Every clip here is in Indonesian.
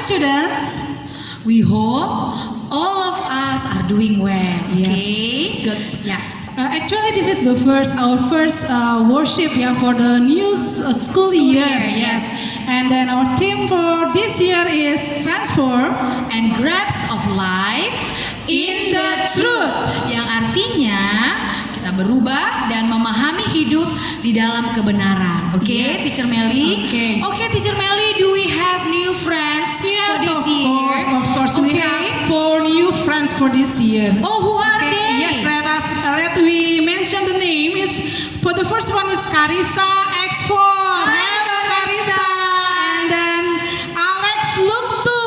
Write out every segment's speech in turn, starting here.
students? We hope all of us are doing well. Yes, Okay. good. Yeah. Actually, this is our first worship for the new school year. Yes. And then our theme for this year is transform. And grasp of life in the truth. Yang artinya kita berubah dan memahami hidup di dalam kebenaran. Oke, Yes. Teacher Melly. Okay. Oke, Teacher Melly, do we have new friends for Yes, this of year? course, of course. We Okay. have 4 new friends for this year. Oh, who are they? Yes, let we mention the name. Is for the first one is Carissa X4. Hello Carissa. And then Alex Luptu.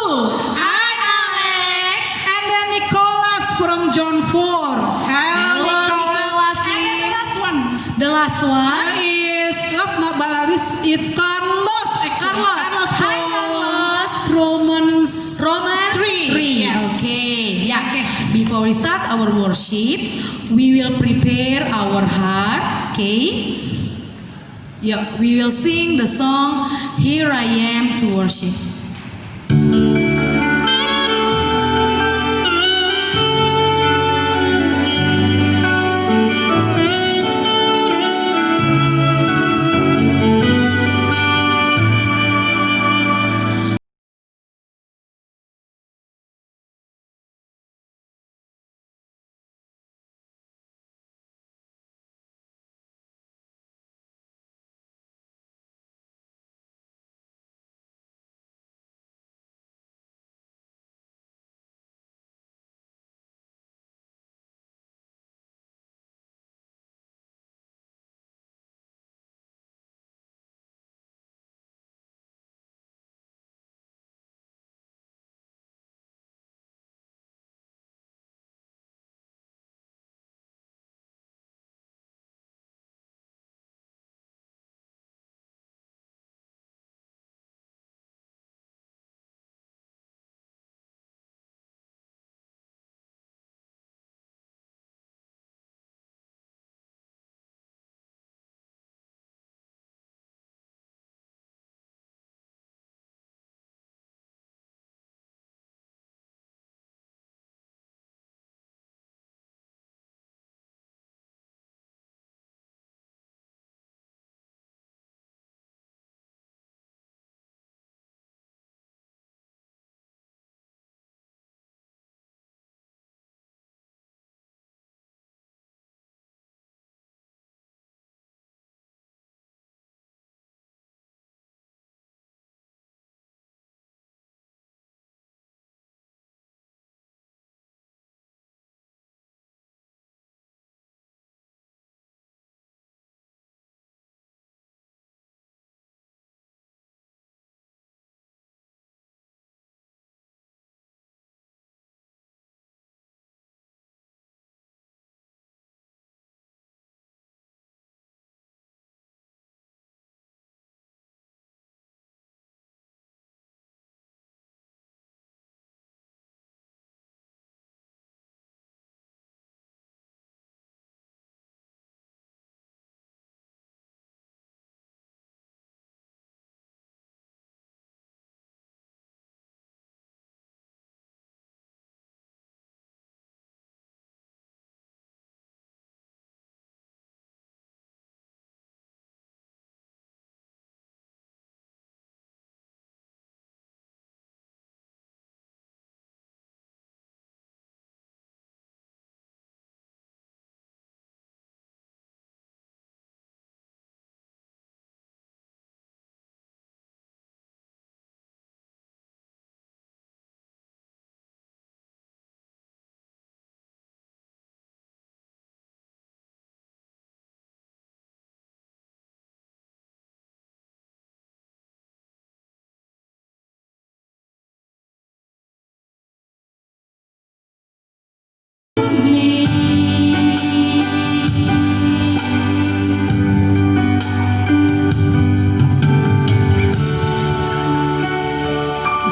Hi, Alex. And then Nicholas from John 4. Hello Nicholas. And then the last one The last one. is last not but least is Carlos. Carlos. Hi, Carlos. Romans 3. Yes. Okay. Yeah. Okay. Before we start our worship, we will prepare our heart. Okay. Yeah. We will sing the song "Here I Am" to worship.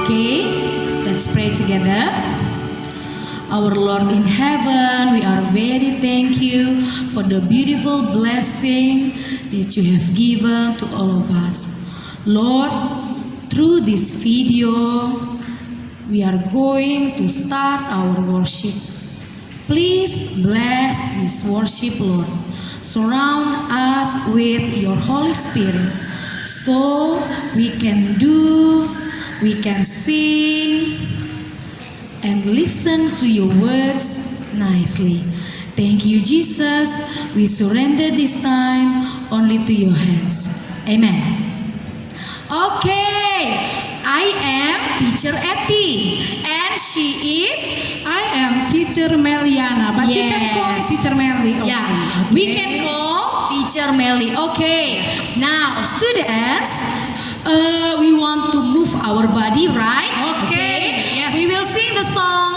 Okay, let's pray together. Our Lord in heaven, we are very thank you for the beautiful blessing that you have given to all of us. Lord, through this video, we are going to start our worship. Please bless this worship, Lord. Surround us with your Holy Spirit so we can do, we can sing, and listen to your words nicely. Thank you, Jesus. We surrender this time only to your hands. Amen. Okay, I am Teacher Eti, and she is. I am Teacher Meliana, but you can call me Yes. Teacher Meli. Okay. Yeah, we can call Teacher Meli. Okay, now students, we want to move our body, right? Okay, yes. We will sing the song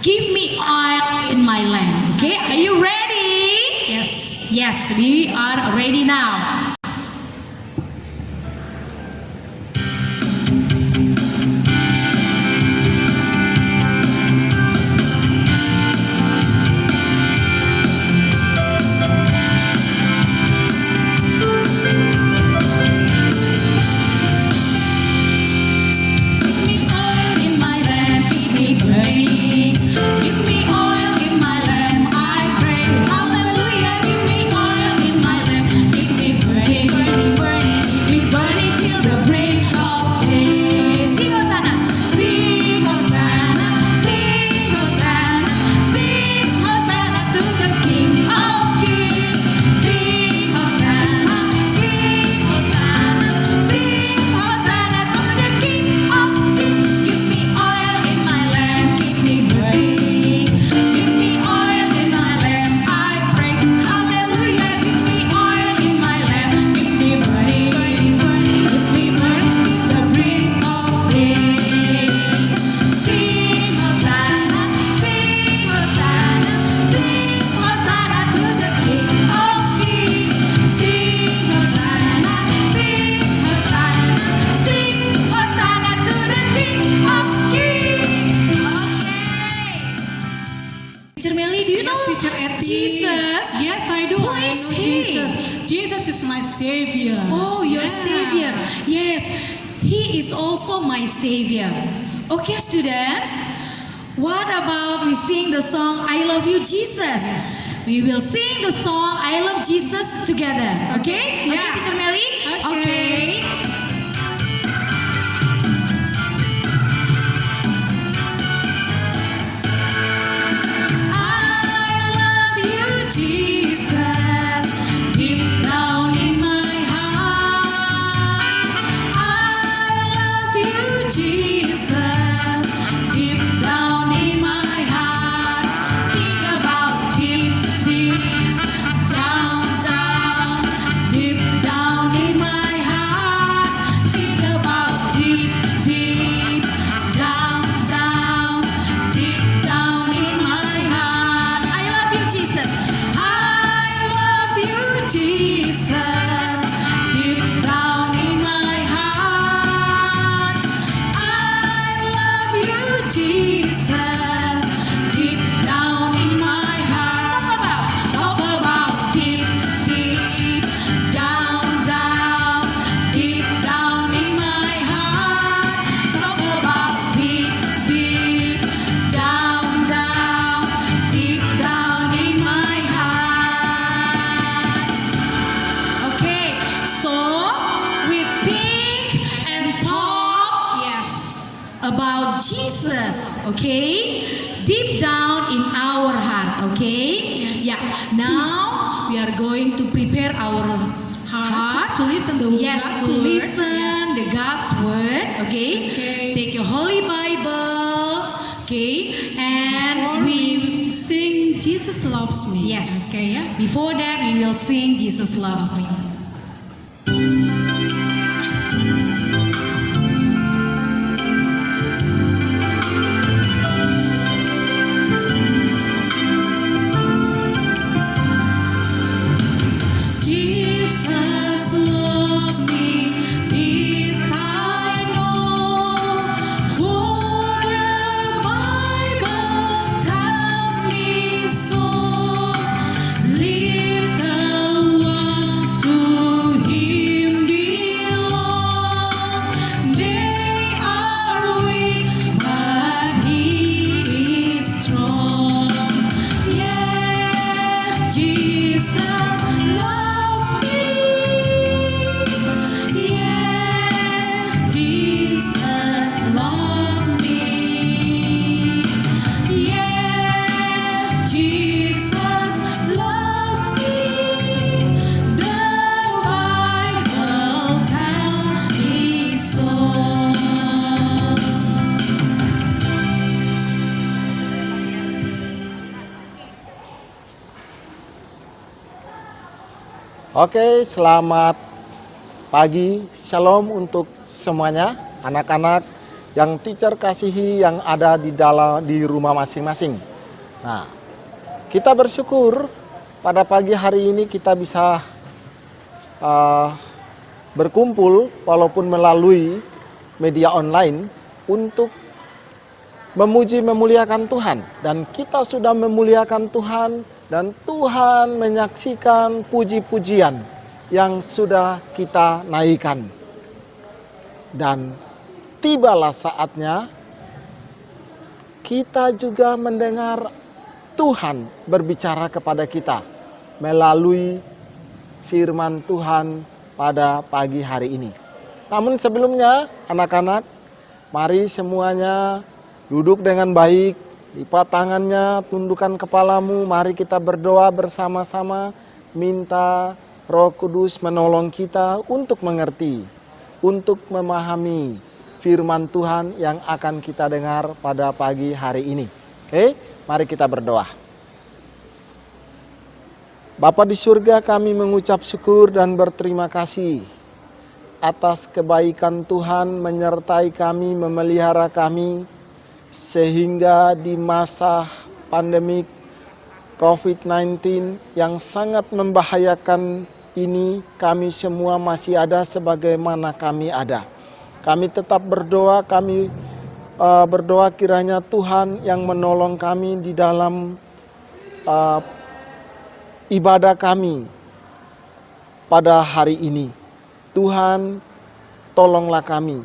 "Give Me Oil in My Lamp." Okay, are you ready? Yes. Yes, we are ready now. Give me oil in my lamp, keep me burning. Give me oil in my lamp, I pray. Hallelujah. Give me oil in my lamp, keep me burning, burning, burning. Keep me burning till the break of day. Sing Hosanna, sing Hosanna, sing Hosanna, sing Hosanna to the King of Kings. Sing Hosanna, sing Hosanna, sing Hosanna to the King of Kings. Give me oil in my lamp, keep me burning. Give me oil in my lamp, I pray. Hallelujah. Give me oil in my lamp, keep me burning, burning, burning. Keep me burning till the break of day. Sing Hosanna, sing Hosanna, sing Hosanna to the King of Kings. Sing Hosanna, sing Hosanna, sing Hosanna to the King of Kings. Okay. Teacher Meli, do you know Teacher Eti. Jesus? Yes, I do. Who I is know he? Jesus. Jesus is my Savior. Oh, your Yeah. Savior. Yes, He is also my Savior. Okay, students. What about we sing the song I Love You, Jesus? We will sing the song I Love Jesus together. Okay? Yeah. Okay, Teacher Meli? Okay. I love you, Jesus, deep down in my heart. I love you, Jesus, deep down in my heart. Think about deep, deep, down, down, deep down in my heart. Think about deep, deep, down, down, deep down in my heart. I love you, Jesus. I love you, Jesus. Deep down in my heart. I love you, Jesus. Deep down in my heart. Talk about deep, deep, down, down, deep down in my heart. Talk about deep, deep, down, down, deep down in my heart. Okay, so we think and talk Yes. about Jesus, okay? Deep down in our heart, okay? Yes. Yeah. Now we are going to prepare our heart To listen to Yes, God's to word. listen Yes. the God's word. Okay? Okay. Take your Holy Bible. Okay, and Or we sing Jesus Loves Me. yes. Okay, yeah. Before that, we will sing Jesus Loves Me. Jesus loves me, this I know, for the Bible tells me so. Little ones to Oke, selamat pagi, shalom untuk semuanya, anak-anak yang teacher kasihi yang ada di rumah masing-masing. Nah, kita bersyukur pada pagi hari ini kita bisa berkumpul walaupun melalui media online untuk memuji memuliakan Tuhan, dan kita sudah memuliakan Tuhan dan Tuhan menyaksikan puji-pujian yang sudah kita naikkan. Dan tibalah saatnya kita juga mendengar Tuhan berbicara kepada kita melalui firman Tuhan pada pagi hari ini. Namun sebelumnya, anak-anak, mari semuanya duduk dengan baik, lipat tangannya, tundukkan kepalamu, mari kita berdoa bersama-sama, minta Roh Kudus menolong kita untuk mengerti, untuk memahami firman Tuhan yang akan kita dengar pada pagi hari ini. Oke, mari kita berdoa. Bapa di surga, kami mengucap syukur dan berterima kasih atas kebaikan Tuhan menyertai kami, memelihara kami, sehingga di masa pandemik COVID-19 yang sangat membahayakan ini, kami semua masih ada sebagaimana kami ada. Kami tetap berdoa, berdoa kiranya Tuhan yang menolong kami di dalam ibadah kami pada hari ini. Tuhan, tolonglah kami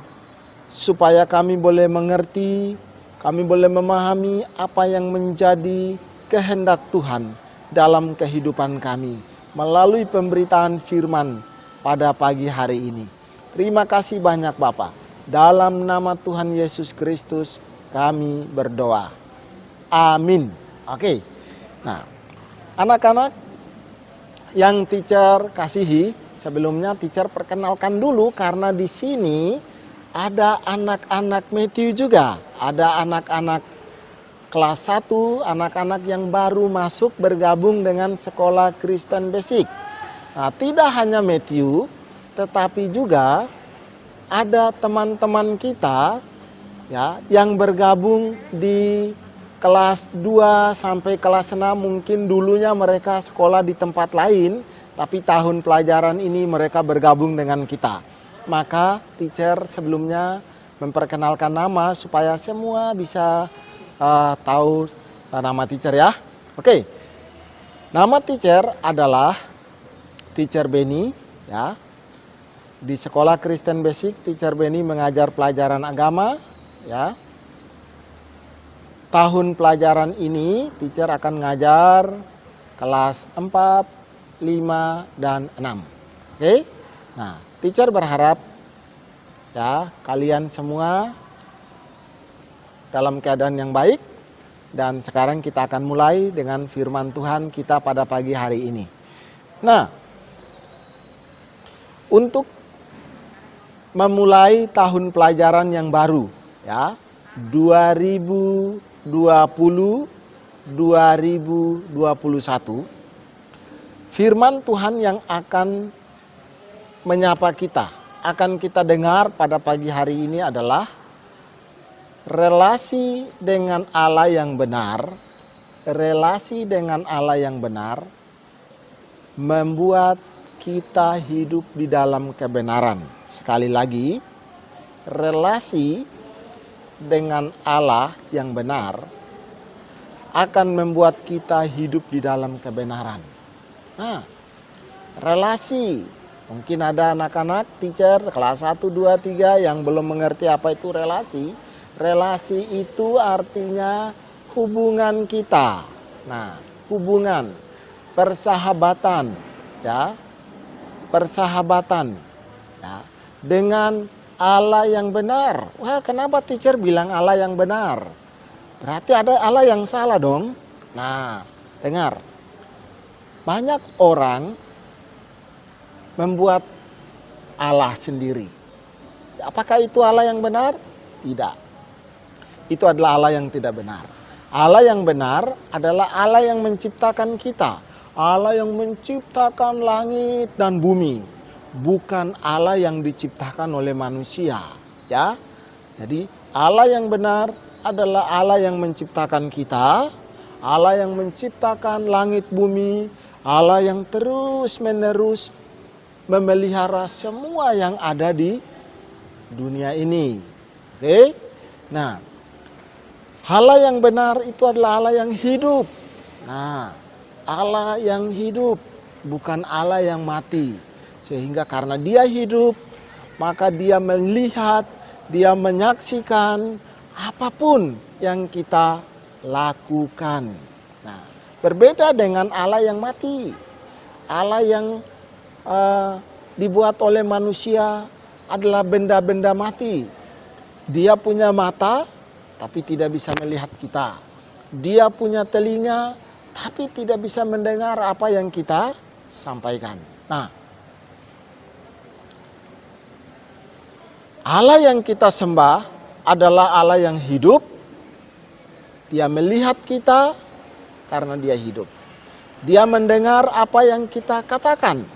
supaya kami boleh mengerti, kami boleh memahami apa yang menjadi kehendak Tuhan dalam kehidupan kami melalui pemberitaan firman pada pagi hari ini. Terima kasih banyak Bapa. Dalam nama Tuhan Yesus Kristus kami berdoa. Amin. Oke. Nah, anak-anak yang teacher kasihi, sebelumnya teacher perkenalkan dulu karena di sini ada anak-anak Matthew juga, ada anak-anak kelas 1, anak-anak yang baru masuk bergabung dengan sekolah Kristen Basic. Nah, tidak hanya Matthew, tetapi juga ada teman-teman kita ya yang bergabung di kelas 2 sampai kelas 6, mungkin dulunya mereka sekolah di tempat lain, tapi tahun pelajaran ini mereka bergabung dengan kita. Maka teacher sebelumnya memperkenalkan nama supaya semua bisa tahu nama teacher ya. Oke. Nama teacher adalah Teacher Benny ya. Di sekolah Kristen Basic, Teacher Benny mengajar pelajaran agama ya. Tahun pelajaran ini teacher akan mengajar kelas 4, 5, dan 6. Oke. Nah, teacher berharap ya kalian semua dalam keadaan yang baik, dan sekarang kita akan mulai dengan firman Tuhan kita pada pagi hari ini. Nah, untuk memulai tahun pelajaran yang baru ya 2020-2021, firman Tuhan yang akan menyapa kita, akan kita dengar pada pagi hari ini adalah relasi dengan Allah yang benar. Relasi dengan Allah yang benar membuat kita hidup di dalam kebenaran. Sekali lagi, relasi dengan Allah yang benar akan membuat kita hidup di dalam kebenaran. Nah, relasi. Mungkin ada anak-anak teacher kelas 1, 2, 3 yang belum mengerti apa itu relasi. Relasi itu artinya hubungan kita. Nah, hubungan, persahabatan, ya, persahabatan, ya, dengan Allah yang benar. Wah, kenapa teacher bilang Allah yang benar? Berarti ada Allah yang salah dong. Nah, dengar. Banyak orang membuat Allah sendiri. Apakah itu Allah yang benar? Tidak. Itu adalah Allah yang tidak benar. Allah yang benar adalah Allah yang menciptakan kita. Allah yang menciptakan langit dan bumi, bukan Allah yang diciptakan oleh manusia, ya. Jadi Allah yang benar adalah Allah yang menciptakan kita, Allah yang menciptakan langit bumi, Allah yang terus-menerus memelihara semua yang ada di dunia ini. Oke? Nah, Allah yang benar itu adalah Allah yang hidup. Nah, Allah yang hidup, bukan Allah yang mati. Sehingga karena dia hidup, maka dia melihat, dia menyaksikan apapun yang kita lakukan. Nah, berbeda dengan Allah yang mati. Allah yang dibuat oleh manusia adalah benda-benda mati. Dia punya mata, tapi tidak bisa melihat kita. Dia punya telinga, tapi tidak bisa mendengar apa yang kita sampaikan. Nah, Allah yang kita sembah adalah Allah yang hidup. Dia melihat kita karena dia hidup. Dia mendengar apa yang kita katakan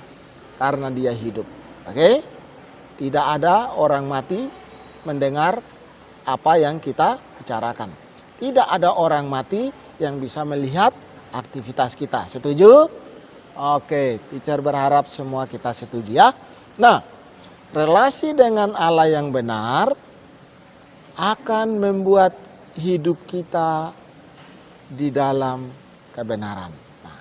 karena dia hidup. Oke? Tidak ada orang mati mendengar apa yang kita bicarakan. Tidak ada orang mati yang bisa melihat aktivitas kita. Setuju? Oke, teacher berharap semua kita setuju ya. Nah, relasi dengan Allah yang benar akan membuat hidup kita di dalam kebenaran. Nah,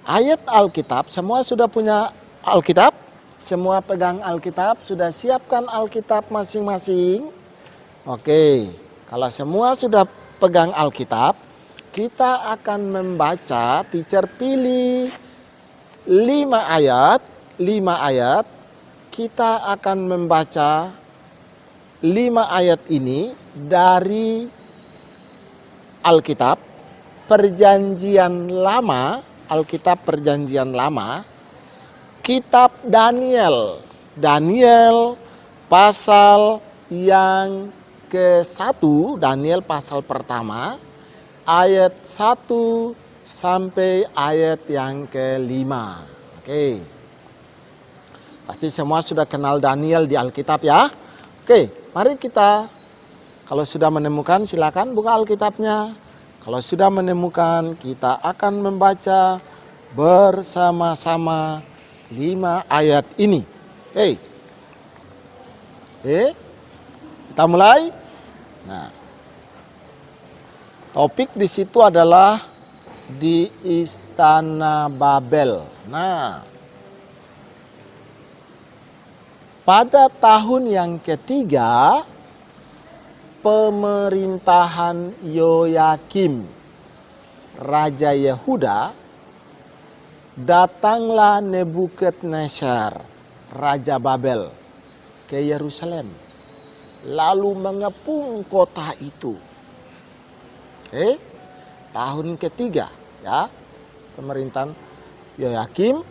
ayat Alkitab, semua sudah punya Alkitab? Semua pegang Alkitab? Sudah siapkan Alkitab masing-masing? Oke, kalau semua sudah pegang Alkitab, kita akan membaca, teacher pilih 5 ayat, kita akan membaca 5 ayat ini dari Alkitab Perjanjian Lama, Alkitab Perjanjian Lama, kitab Daniel. Daniel pasal yang ke-1, Daniel pasal pertama, ayat 1 sampai ayat yang ke-5. Oke. Pasti semua sudah kenal Daniel di Alkitab ya. Oke, mari kita, kalau sudah menemukan silakan buka Alkitabnya. Kalau sudah menemukan, kita akan membaca bersama-sama 5 ayat ini. Oke, kita mulai. Nah, topik di situ adalah di Istana Babel. Nah, pada tahun yang ketiga pemerintahan Yoyakim, Raja Yehuda, datanglah Nebukadnezar, Raja Babel, ke Yerusalem, lalu mengepung kota itu. Tahun ketiga ya, pemerintahan Yoyakim,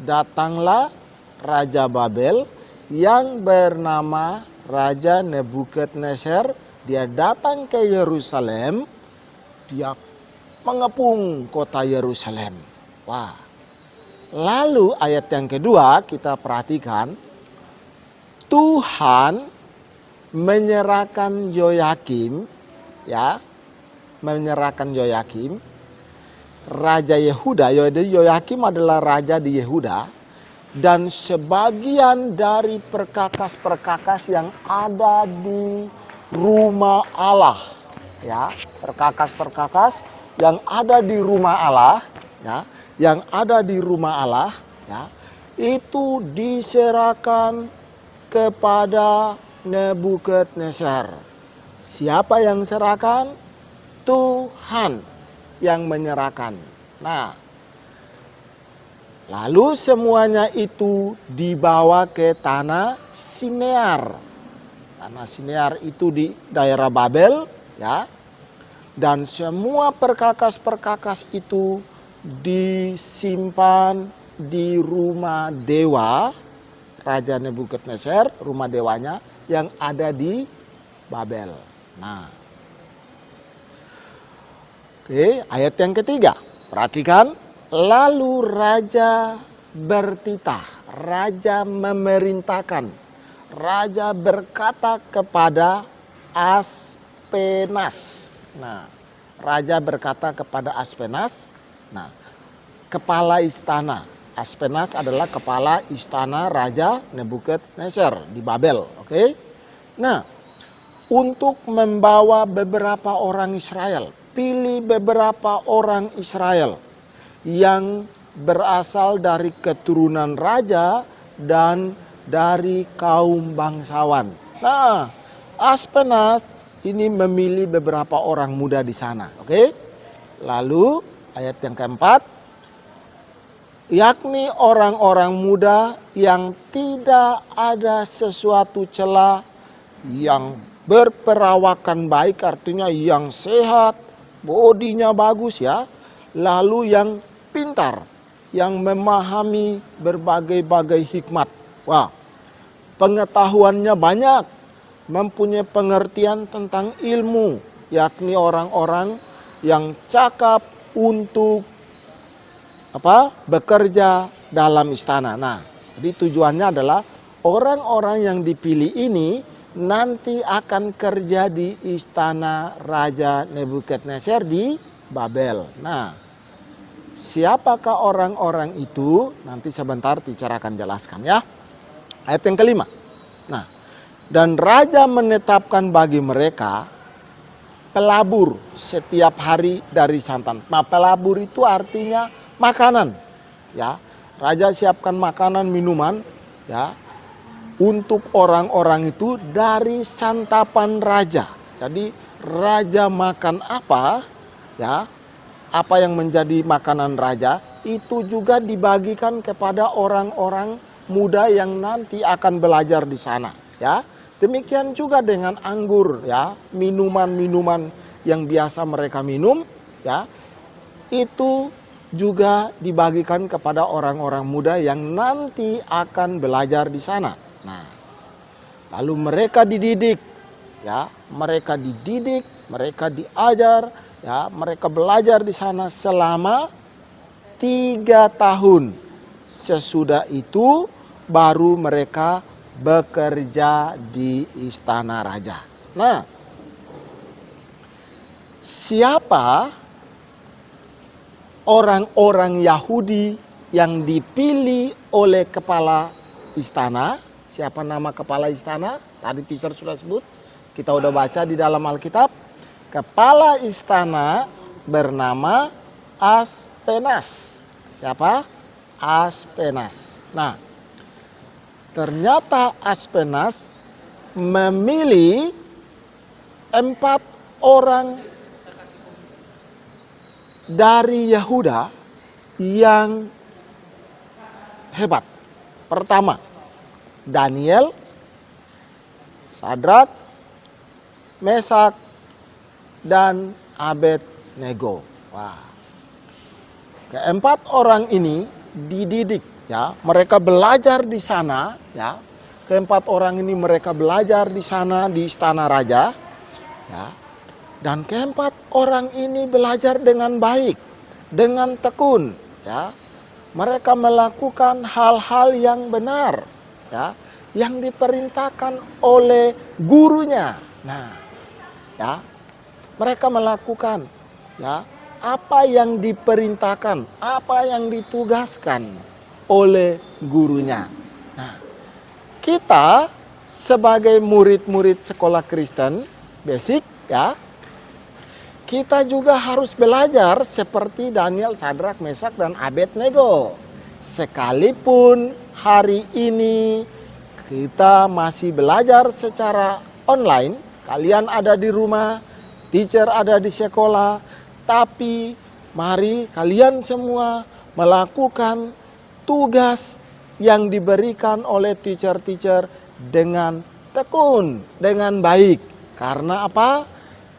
datanglah Raja Babel yang bernama Raja Nebukadnezar. Dia datang ke Yerusalem, dia mengepung kota Yerusalem. Wah. Lalu ayat yang kedua kita perhatikan, Tuhan menyerahkan Yoyakim, ya, menyerahkan Yoyakim, Raja Yehuda. Yoyakim adalah raja di Yehuda, dan sebagian dari perkakas-perkakas yang ada di rumah Allah, ya, perkakas-perkakas yang ada di rumah Allah, ya, yang ada di rumah Allah, ya, itu diserahkan kepada Nebukadnezar. Siapa yang serahkan? Tuhan yang menyerahkan. Nah, lalu semuanya itu dibawa ke tanah Sinear. Tanah Sinear itu di daerah Babel, ya. Dan semua perkakas-perkakas itu disimpan di rumah dewa Raja Nebukadnezar, rumah dewanya yang ada di Babel. Nah, oke, ayat yang ketiga, perhatikan Lalu raja bertitah, raja memerintahkan, raja berkata kepada Aspenas. Nah, raja berkata kepada Aspenas, nah, kepala istana. Aspenas adalah kepala istana Raja Nebukadnezar di Babel, oke? Nah, untuk membawa beberapa orang Israel, pilih beberapa orang Israel yang berasal dari keturunan raja dan dari kaum bangsawan. Nah, Aspenas ini memilih beberapa orang muda di sana, oke? Lalu ayat yang keempat, yakni orang-orang muda yang tidak ada sesuatu celah, yang berperawakan baik, artinya yang sehat, bodinya bagus ya, lalu yang pintar, yang memahami berbagai-bagai hikmat. Wah, pengetahuannya banyak, mempunyai pengertian tentang ilmu, yakni orang-orang yang cakap untuk bekerja dalam istana. Nah, jadi tujuannya adalah orang-orang yang dipilih ini nanti akan kerja di istana Raja Nebukadnezar di Babel. Nah, siapakah orang-orang itu? Nanti sebentar teacher akan jelaskan ya. Ayat yang kelima. Nah, dan raja menetapkan bagi mereka pelabur setiap hari dari santan. Nah, pelabur itu artinya makanan. Ya, raja siapkan makanan, minuman ya untuk orang-orang itu dari santapan raja. Jadi raja makan apa? Ya, apa yang menjadi makanan raja itu juga dibagikan kepada orang-orang muda yang nanti akan belajar di sana, ya. Demikian juga dengan anggur, ya, minuman-minuman yang biasa mereka minum, ya. Itu juga dibagikan kepada orang-orang muda yang nanti akan belajar di sana. Nah, lalu mereka dididik, ya, mereka dididik, mereka diajar, ya, mereka belajar di sana selama 3 tahun. Sesudah itu baru mereka bekerja di istana raja. Nah, siapa orang-orang Yahudi yang dipilih oleh kepala istana? Siapa nama kepala istana? Tadi teacher sudah sebut, kita udah baca di dalam Alkitab. Kepala istana bernama Aspenas. Siapa? Aspenas. Nah, ternyata Aspenas memilih 4 orang dari Yehuda yang hebat. Pertama, Daniel, Sadrak, Mesak, dan Abednego. Wah. Keempat orang ini dididik, ya. Mereka belajar di sana, ya. Keempat orang ini mereka belajar di sana di istana raja, ya. Dan keempat orang ini belajar dengan baik, dengan tekun, ya. Mereka melakukan hal-hal yang benar, ya, yang diperintahkan oleh gurunya. Nah, ya, mereka melakukan, ya, apa yang diperintahkan, apa yang ditugaskan oleh gurunya. Nah, kita sebagai murid-murid sekolah Kristen basic, ya, kita juga harus belajar seperti Daniel, Sadrak, Mesak, dan Abednego. Sekalipun hari ini kita masih belajar secara online, kalian ada di rumah, teacher ada di sekolah, tapi mari kalian semua melakukan tugas yang diberikan oleh teacher-teacher dengan tekun, dengan baik. Karena apa?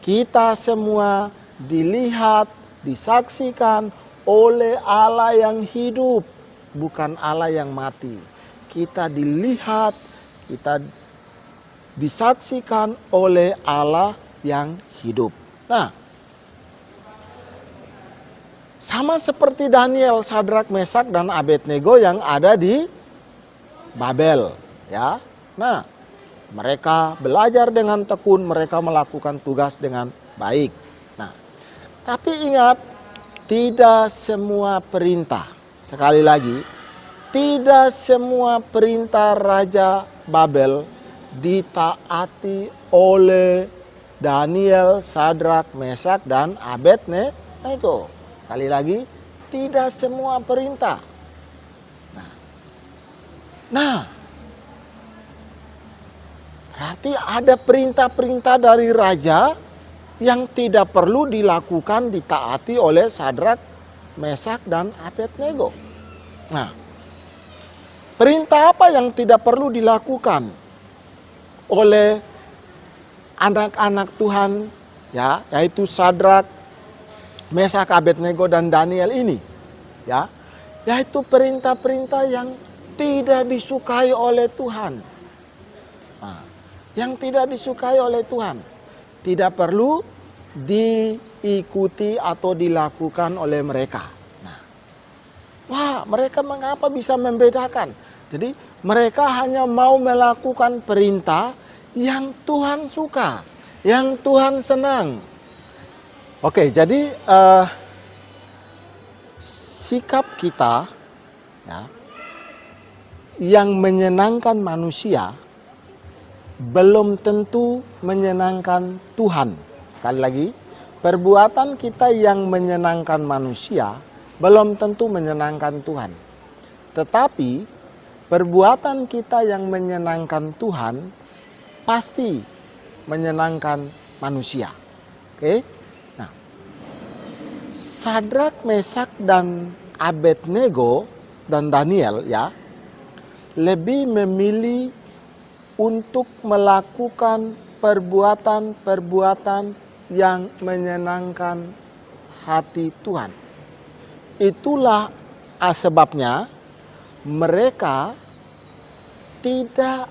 Kita semua dilihat, disaksikan oleh Allah yang hidup, bukan Allah yang mati. Kita dilihat, kita disaksikan oleh Allah yang hidup. Nah, Sama seperti Daniel, Sadrak, Mesak, dan Abednego yang ada di Babel, ya. Nah, mereka belajar dengan tekun, mereka melakukan tugas dengan baik. Nah, tapi ingat, tidak semua perintah, sekali lagi, tidak semua perintah Raja Babel ditaati oleh Daniel, Sadrak, Mesak, dan Abednego. Sekali lagi, tidak semua perintah. Nah, berarti ada perintah-perintah dari raja yang tidak perlu dilakukan, ditaati oleh Sadrak, Mesak, dan Abednego. Nah, perintah apa yang tidak perlu dilakukan oleh anak-anak Tuhan, ya, yaitu Sadrak, Mesak, Abednego, dan Daniel ini, ya, yaitu perintah-perintah yang tidak disukai oleh Tuhan. Nah, yang tidak disukai oleh Tuhan tidak perlu diikuti atau dilakukan oleh mereka. Nah, wah, mereka mengapa bisa membedakan? Jadi mereka hanya mau melakukan perintah yang Tuhan suka, yang Tuhan senang. Oke, jadi sikap kita, ya, yang menyenangkan manusia belum tentu menyenangkan Tuhan. Sekali lagi, perbuatan kita yang menyenangkan manusia belum tentu menyenangkan Tuhan. Tetapi perbuatan kita yang menyenangkan Tuhan pasti menyenangkan manusia. Oke? Nah, Sadrak, Mesak, dan Abednego dan Daniel, ya, lebih memilih untuk melakukan perbuatan-perbuatan yang menyenangkan hati Tuhan. Itulah sebabnya mereka tidak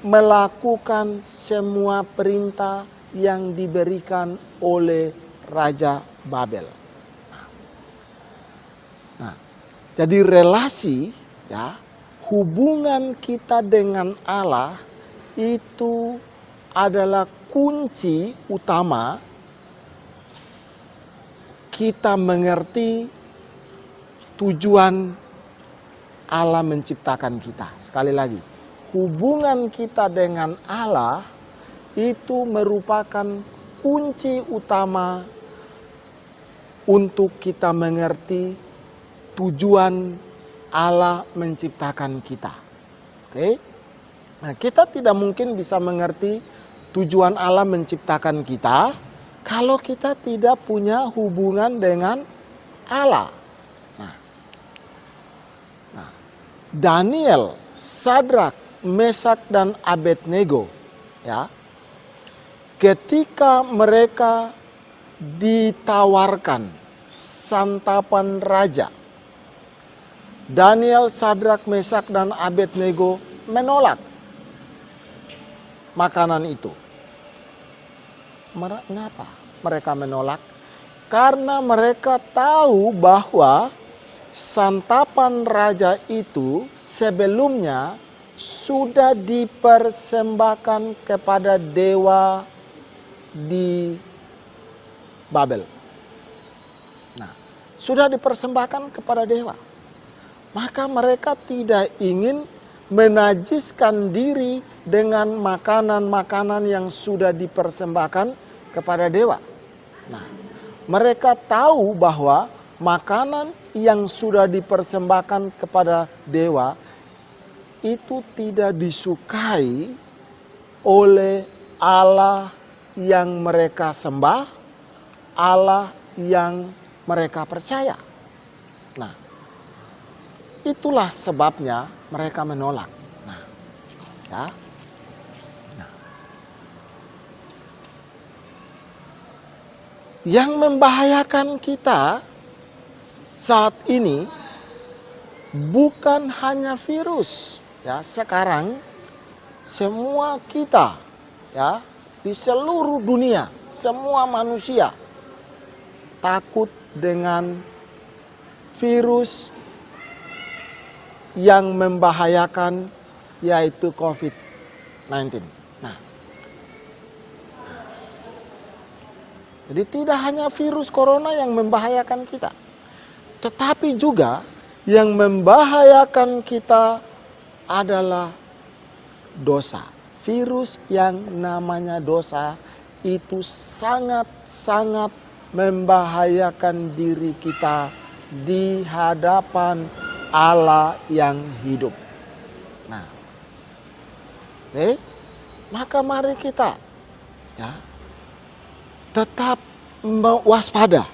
melakukan semua perintah yang diberikan oleh Raja Babel. Nah, jadi relasi, ya, hubungan kita dengan Allah itu adalah kunci utama kita mengerti tujuan Allah menciptakan kita. Sekali lagi, hubungan kita dengan Allah itu merupakan kunci utama untuk kita mengerti tujuan Allah menciptakan kita. Oke? Nah, kita tidak mungkin bisa mengerti tujuan Allah menciptakan kita kalau kita tidak punya hubungan dengan Allah. Nah, Daniel, Sadrak, Mesak, dan Abednego, ya, ketika mereka ditawarkan santapan raja, Daniel, Sadrak, Mesak, dan Abednego menolak makanan itu. Mengapa mereka menolak? Karena mereka tahu bahwa santapan raja itu sebelumnya sudah dipersembahkan kepada dewa di Babel. Nah, sudah dipersembahkan kepada dewa. Maka mereka tidak ingin menajiskan diri dengan makanan-makanan yang sudah dipersembahkan kepada dewa. Nah, mereka tahu bahwa makanan yang sudah dipersembahkan kepada dewa itu tidak disukai oleh Allah yang mereka sembah, Allah yang mereka percaya. Nah, itulah sebabnya mereka menolak. Nah, ya. Nah, yang membahayakan kita saat ini bukan hanya virus, ya. Sekarang semua kita, ya, di seluruh dunia, semua manusia takut dengan virus yang membahayakan, yaitu COVID-19. Nah, jadi tidak hanya virus corona yang membahayakan kita, tetapi juga yang membahayakan kita adalah dosa. Virus yang namanya dosa itu sangat-sangat membahayakan diri kita di hadapan Allah yang hidup. Nah, maka mari kita tetap waspada,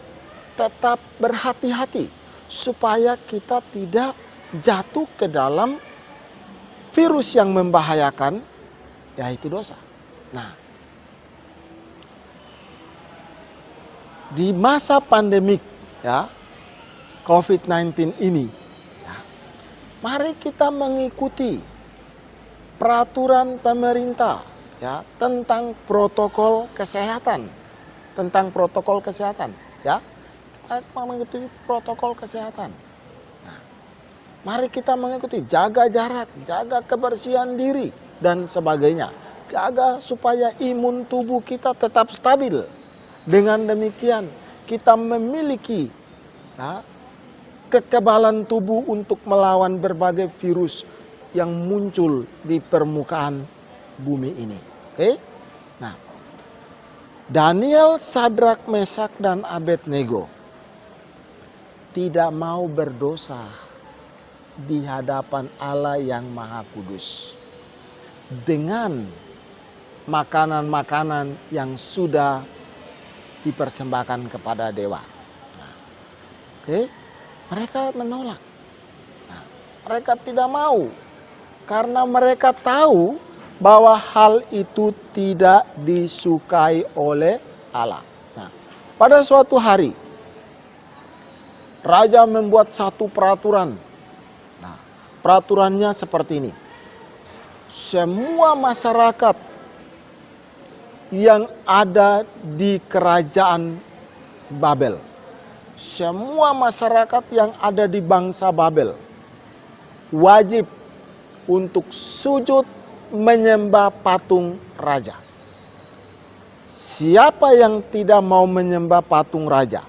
tetap berhati-hati supaya kita tidak jatuh ke dalam virus yang membahayakan, yaitu dosa. Nah, di masa pandemik COVID-19 ini, mari kita mengikuti peraturan pemerintah tentang protokol kesehatan, kita mengikuti protokol kesehatan. Nah, mari kita mengikuti, jaga jarak, jaga kebersihan diri dan sebagainya, jaga supaya imun tubuh kita tetap stabil. Dengan demikian kita memiliki kekebalan tubuh untuk melawan berbagai virus yang muncul di permukaan bumi ini. Nah, Daniel, Sadrak, Mesak, dan Abednego tidak mau berdosa di hadapan Allah yang Maha Kudus dengan makanan-makanan yang sudah dipersembahkan kepada dewa. Mereka menolak. Mereka tidak mau karena mereka tahu bahwa hal itu tidak disukai oleh Allah. Pada suatu hari raja membuat satu peraturan. Peraturannya seperti ini. Semua masyarakat yang ada di kerajaan Babel, semua masyarakat yang ada di bangsa Babel wajib untuk sujud menyembah patung raja. Siapa yang tidak mau menyembah patung raja,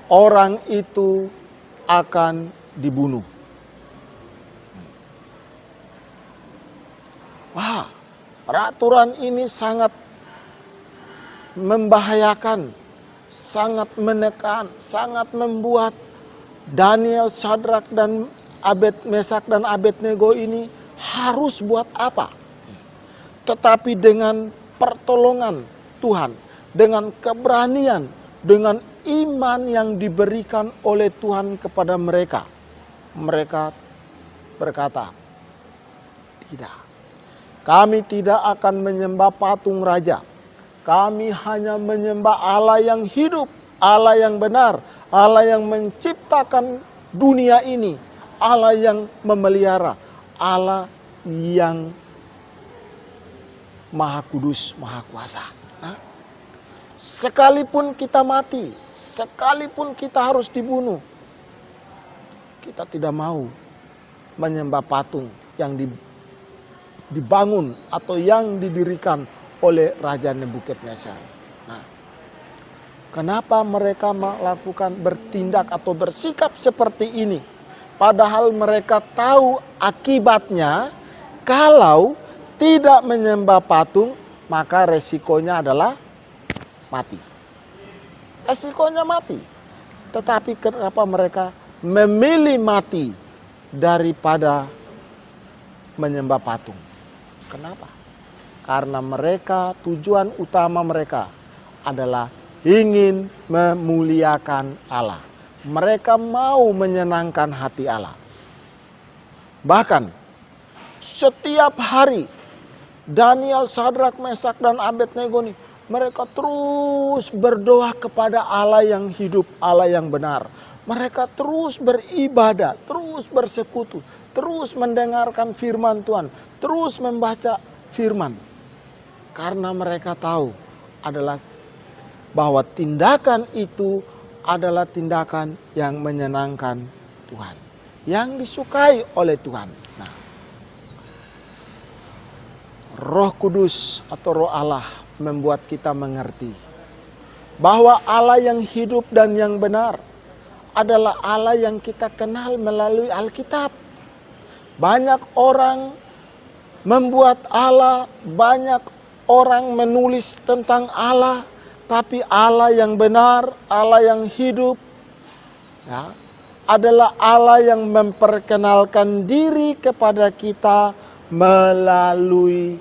orang itu akan dibunuh. Wah, peraturan ini sangat membahayakan, sangat menekan, sangat membuat Daniel, Sadrak, dan Mesak dan Abednego ini harus buat apa? Tetapi dengan pertolongan Tuhan, dengan keberanian, dengan iman yang diberikan oleh Tuhan kepada mereka, mereka berkata, tidak, kami tidak akan menyembah patung raja. Kami hanya menyembah Allah yang hidup, Allah yang benar, Allah yang menciptakan dunia ini, Allah yang memelihara, Allah yang Maha Kudus, Maha Kuasa. Sekalipun kita mati, sekalipun kita harus dibunuh, kita tidak mau menyembah patung yang dibangun atau yang didirikan oleh Raja Nebukadnezar. Kenapa mereka melakukan bertindak atau bersikap seperti ini? Padahal mereka tahu akibatnya kalau tidak menyembah patung, maka resikonya adalah mati. Resikonya mati. Tetapi kenapa mereka memilih mati daripada menyembah patung? Kenapa? Karena mereka, tujuan utama mereka adalah ingin memuliakan Allah. Mereka mau menyenangkan hati Allah. Bahkan setiap hari Daniel, Sadrak, Mesak, dan Abednego nih, mereka terus berdoa kepada Allah yang hidup, Allah yang benar. Mereka terus beribadah, terus bersekutu, terus mendengarkan firman Tuhan, terus membaca firman. Karena mereka tahu adalah bahwa tindakan itu adalah tindakan yang menyenangkan Tuhan, yang disukai oleh Tuhan. Nah, Roh Kudus atau Roh Allah membuat kita mengerti bahwa Allah yang hidup dan yang benar adalah Allah yang kita kenal melalui Alkitab. Banyak orang membuat Allah, banyak orang menulis tentang Allah, tapi Allah yang benar, Allah yang hidup, ya, adalah Allah yang memperkenalkan diri kepada kita melalui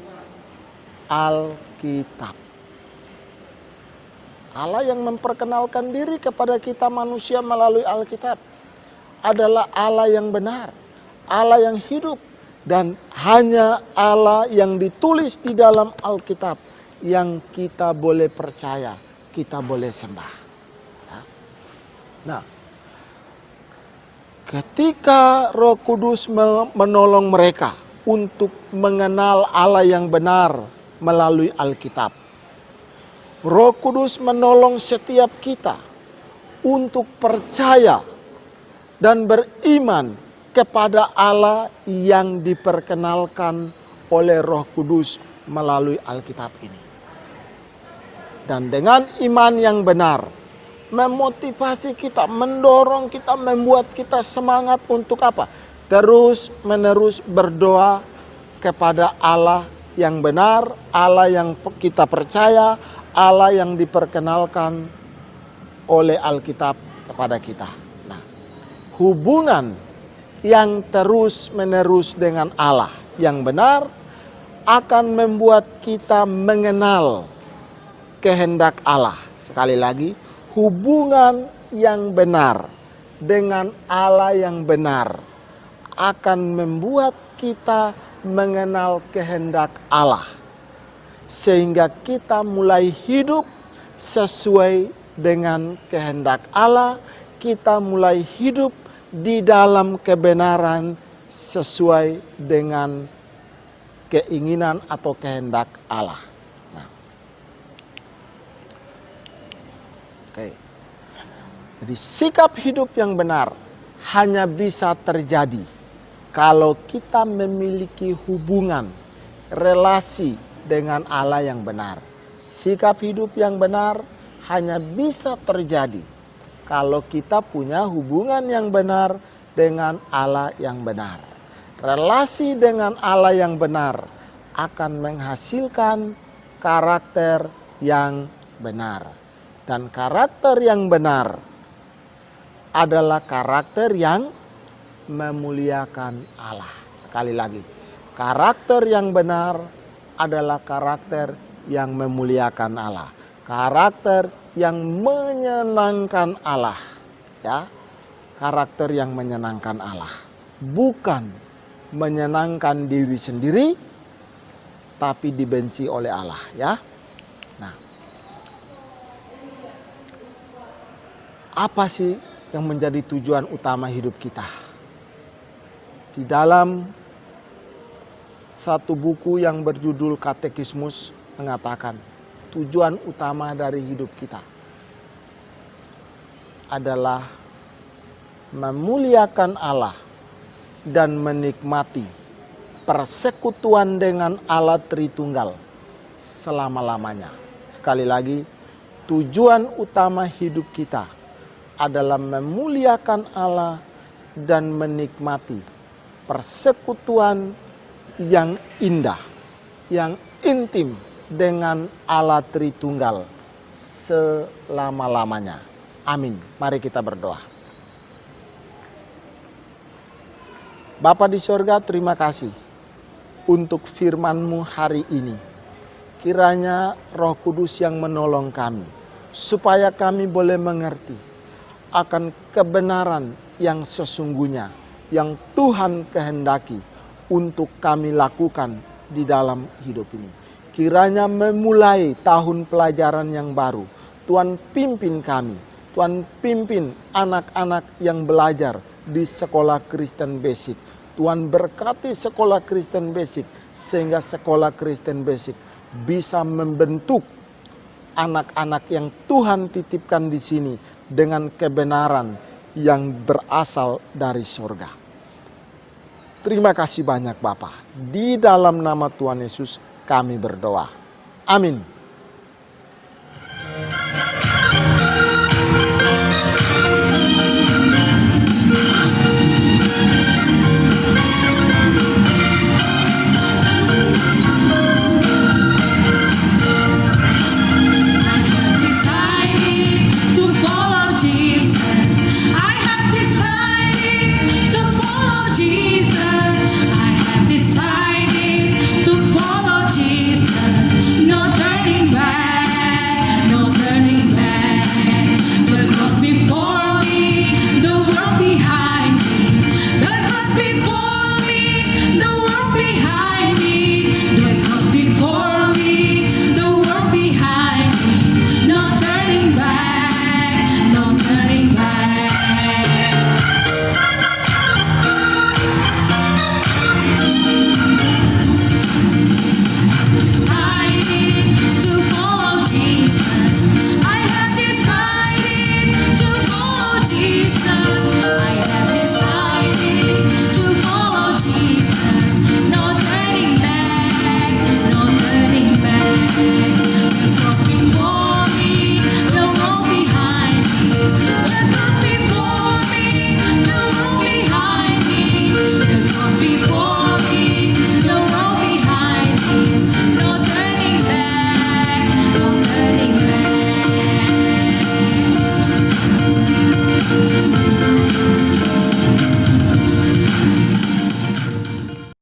Alkitab. Allah yang memperkenalkan diri kepada kita manusia melalui Alkitab adalah Allah yang benar, Allah yang hidup, dan hanya Allah yang ditulis di dalam Alkitab yang kita boleh percaya, kita boleh sembah. Nah, ketika Roh Kudus menolong mereka untuk mengenal Allah yang benar melalui Alkitab, Roh Kudus menolong setiap kita untuk percaya dan beriman kepada Allah yang diperkenalkan oleh Roh Kudus melalui Alkitab ini. Dan dengan iman yang benar, memotivasi kita, mendorong kita, membuat kita semangat untuk apa? Terus menerus berdoa kepada Allah yang benar, Allah yang kita percaya, Allah yang diperkenalkan oleh Alkitab kepada kita. Nah, hubungan yang terus menerus dengan Allah yang benar akan membuat kita mengenal kehendak Allah. Sekali lagi, hubungan yang benar dengan Allah yang benar akan membuat kita mengenal kehendak Allah, sehingga kita mulai hidup sesuai dengan kehendak Allah. Kita mulai hidup di dalam kebenaran sesuai dengan keinginan atau kehendak Allah. Nah, oke. Jadi sikap hidup yang benar hanya bisa terjadi kalau kita memiliki hubungan, relasi dengan Allah yang benar. Sikap hidup yang benar hanya bisa terjadi kalau kita punya hubungan yang benar dengan Allah yang benar. Relasi dengan Allah yang benar akan menghasilkan karakter yang benar. Dan karakter yang benar adalah karakter yang memuliakan Allah. Sekali lagi, karakter yang benar adalah karakter yang memuliakan Allah, karakter yang menyenangkan Allah, ya, karakter yang menyenangkan Allah, bukan menyenangkan diri sendiri, tapi dibenci oleh Allah, ya. Nah, apa sih yang menjadi tujuan utama hidup kita? Di dalam satu buku yang berjudul Katekismus mengatakan tujuan utama dari hidup kita adalah memuliakan Allah dan menikmati persekutuan dengan Allah Tritunggal selama-lamanya. Sekali lagi, tujuan utama hidup kita adalah memuliakan Allah dan menikmati persekutuan yang indah, yang intim dengan Allah Tritunggal selama-lamanya. Amin. Mari kita berdoa. Bapa di sorga, terima kasih untuk firman-Mu hari ini. Kiranya Roh Kudus yang menolong kami, supaya kami boleh mengerti akan kebenaran yang sesungguhnya, yang Tuhan kehendaki untuk kami lakukan di dalam hidup ini. Kiranya memulai tahun pelajaran yang baru, Tuhan pimpin kami, Tuhan pimpin anak-anak yang belajar di sekolah Kristen Basic. Tuhan berkati sekolah Kristen Basic, sehingga sekolah Kristen Basic bisa membentuk anak-anak yang Tuhan titipkan di sini dengan kebenaran yang berasal dari surga. Terima kasih banyak Bapa. Di dalam nama Tuhan Yesus kami berdoa. Amin.